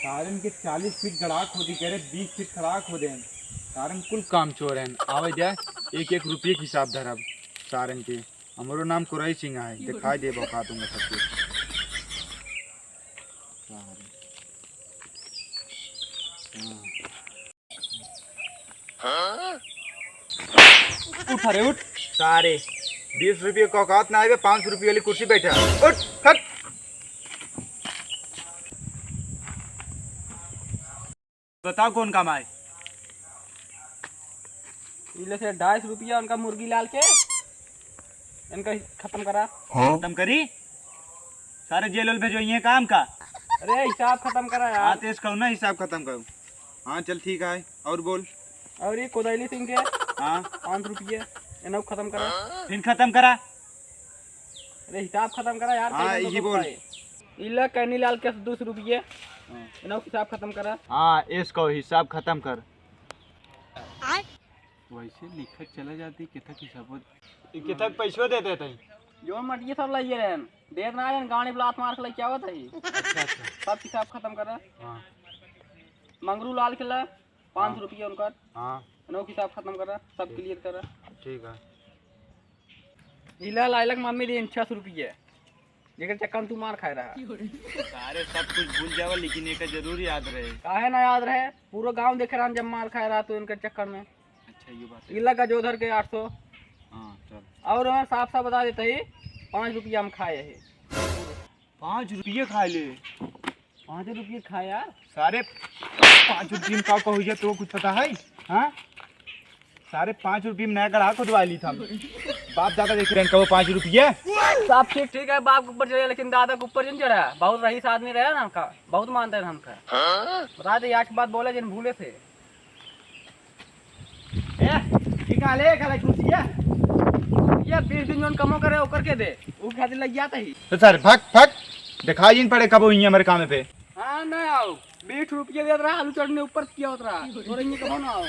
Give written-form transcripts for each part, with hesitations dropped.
सारन के 40 फीट गड़ा खोदी करे 20 फीट खड़ा खोदे हैं। सारन कुल काम चोर हैं। आवे जाए एक एक रुपये के हिसाब धरब सारन के। हमारो नाम कुराई सिंह है, दिखाई दे बौका दूंगा सबके। उठ अरे उठ सारे 20 रुपये का औकात ना आए 500 रुपये वाली कुर्सी बैठा उठ खट। बताओ कौन काम आए। इले से 250 रुपया उनका मुर्गी लाल के इनका खत्म करा। खत्म करी सारे जेल वेल भेजो ये काम का। अरे हिसाब खत्म करा हाँ यार। तेज कहो ना हिसाब खत्म करो। हाँ चल ठीक है और बोल। और ये कोदाली सिंह के हाँ 5 रुपये इन्हें खत्म करा। फिर खत्म करा। अरे हिसाब खत्म करा यार। हाँ ये बोल। इले कैनी लाल के 200 रुपये इन्हें हिसाब खत्म करा। हाँ इसको हिसाब खत्म कर। वैसे लिखत चला जाती कितक हिसाब कितक पैसों दे देते जो मटिए सब लाइए रहन देर ना आए गाड़ी ब्लास मार के लेके आवत है। अच्छा अच्छा सब हिसाब खत्म करा। हाँ मंगरू लाल के ला 500 रुपये उनका हाँ इन्हें हिसाब खत्म करा। सब क्लियर करा। ठीक है। इला लाइलक मम्मी दी 600 रुपये जेकर चक्कर तू मार खाए रहा। सारे सब कुछ भूल जाओ लेकिन एक जरूर याद रहे। काहे ना याद रहे पूरा गांव देख रहा जब मार खाए रहा तो इनके चक्कर में। अच्छा ये बात इला का जोधर के 800 हाँ चल। और हमें साफ साफ बता देते ही 5 रुपया हम खाए है। 5 रुपये खा ले। 5 रुपये खाए यार। सारे 5 रुपये में का हो जाए तो कुछ पता है। हाँ सारे 5 रुपये में नया गढ़ा खुदवा ली था। बाप दादा देख रहे हैं वो 5 रुपये। सब ठीक ठीक है बाप के ऊपर चढ़े लेकिन दादा के ऊपर नहीं चढ़ा। बहुत रईस आदमी रहे ना हमका बहुत मानते हैं हमका। बता दे आज की बात बोले जिन भूले थे। निकाले खाला कुर्सिया ये 20 दिन जोन कमो करे वो करके दे वो खातिर लग जाता ही। तो सर भग भग दिखाई नहीं पड़े कब हुई है मेरे काम पे। हाँ ना आओ 20 रुपये दे रहा आलू चढ़ने ऊपर किया होता रहा और ये कहो ना आओ।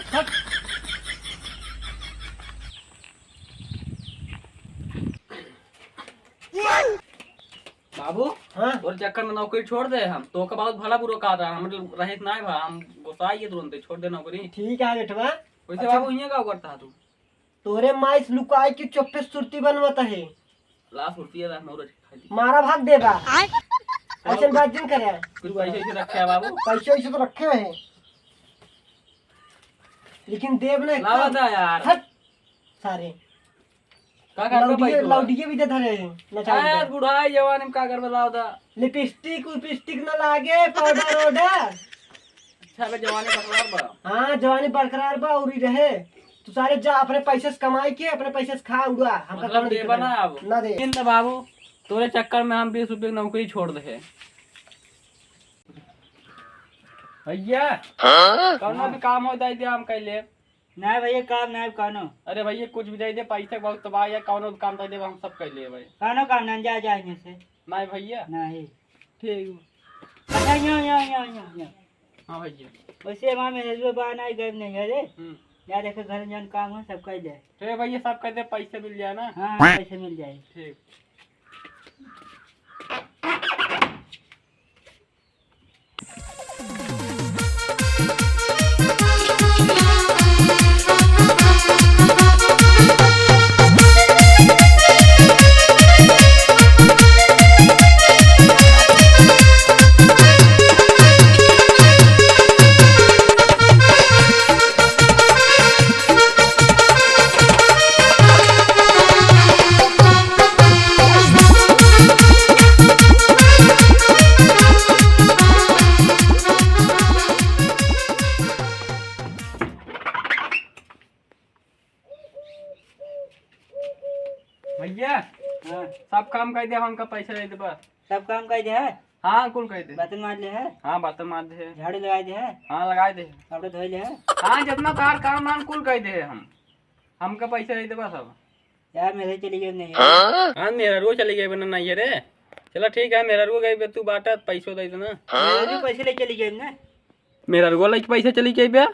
बाबू हाँ और चक्कर में नौकरी छोड़ दे हम तो का बहुत भला बुरा कहा था हम रहे ना भा हम गुस्साइए तुरंत छोड़ दे नौकरी। ठीक है बेटवा। वैसे बाबू ये का करता है तू तोरे माइस लुकाई की चुप्पे सुरती बनवता है। लास्ट रुपया दा नौरज खाली मारा भाग देगा। ऐसे बात दिन करे कुछ पैसे से रखे है बाबू। पैसे वैसे तो रखे हैं लेकिन देव ने लावा था यार हट सारे का कर पे पैसे लौडिये भी दे धरे हैं नचा यार बुढ़ाई जवानी में का कर लावा था। लिपस्टिक लिपस्टिक न लागे पाउडर ऑर्डर। अच्छा बे जवानी बरकरार बा। हाँ जवानी बरकरार बा उरी रहे तू सारे जा अपने पैसे से कमाई के अपने पैसे से खा उड़ा हमका मतलब दे बना अब ना दे इन बाबू तोरे चक्कर में हम 20 रुपये की नौकरी छोड़ दे भैया। कौनो भी काम होता है हम कह ले नहीं भैया काम नहीं कानो। अरे भैया कुछ भी दे दे पैसे बहुत तबाह है कौनो भी काम दे दे हम सब कर लिए भाई। कानो काम ना जा जाने से नहीं भैया नहीं ठीक। अच्छा यहाँ हाँ भैया वैसे वहाँ मेरे जो बना गए नहीं है रे हम्म या देखो घर जन काम हो सब कर जाए। ठीक भैया सब कहते पैसे मिल जाए ना। हाँ पैसे मिल जाए। ठीक भैया हाँ सब काम कर दे हमका पैसा दे दे बस। सब काम कर दे है हाँ कुल कह दे। बर्तन मार ले है हाँ बात मार दे झाड़ू लगा दे है हाँ लगा दे। कपड़े धोए ले है। हाँ जितना तार काम वाम कुल कह दे हम हमका पैसा दे दे बस अब। यार मेरे चली गई नहीं है। हाँ मेरा रो चली गई बना नहीं है रे। चलो ठीक है मेरा रो गई तू बाटा पैसों दे देना। मेरे भी पैसे ले चली गई ना। मेरा रो लाइक पैसा चली गई बे।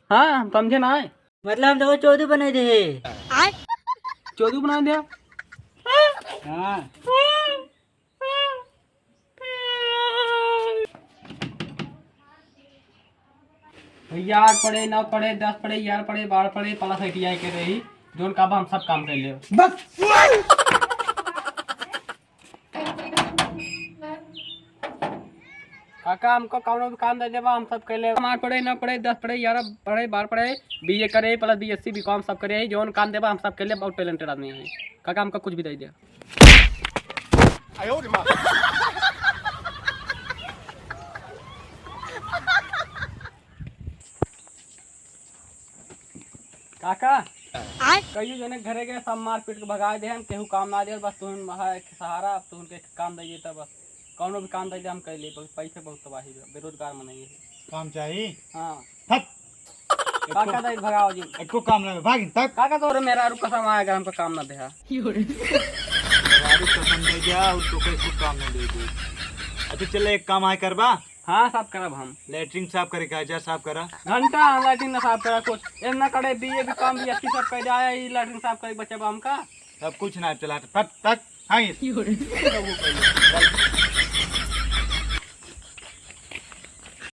हाँ हम समझे ना है मतलब हम तो चौधरी बने थे। चौधरी बना दिया। हाँ भैया 8 पढ़े 9 पढ़े 10 पढ़े 11 पढ़े 12 पढ़े प्लस ITI के रही जोन का हम सब काम कर ले। बस काका हमको कौनो भी काम दे देबा हम सब कर ले। हम 8 पढ़े 9 पढ़े 10 पढ़े 11 पढ़े 12 पढ़े BA करे प्लस BSc BCom सब करे जोन काम देबा हम सब कर ले। बहुत टैलेंटेड आदमी है काका, हमको कुछ भी दे दे। काका कहियो जने घरे गए सब मार पीट के भगा दे, हम केहू काम ना दे, बस तुम सहारा तुम के काम दे तो बस कौनो भी काम दे दे हम कर ले। पैसे बहुत तबाही है, बेरोजगार में नहीं है। काम चाहिए हाँ हट काका दे भगाओ जी। एको काम ना भागिन तक काका तो मेरा रुक कसम आएगा हमको काम ना दे। गाड़ी कसम दे जा और तो कोई कुछ काम नहीं दे दे। अच्छा चले एक काम आए करबा, हाँ साफ करब हम। लेटरिन साफ करे का जा साफ करा। घंटा लैट्रिन ना साफ करा कुछ एम ना करे BA BCom BSc सब कर जाए ई लैट्रिन साफ करे बच्चे हमका सब कुछ ना चला फट तक हाँ ये चल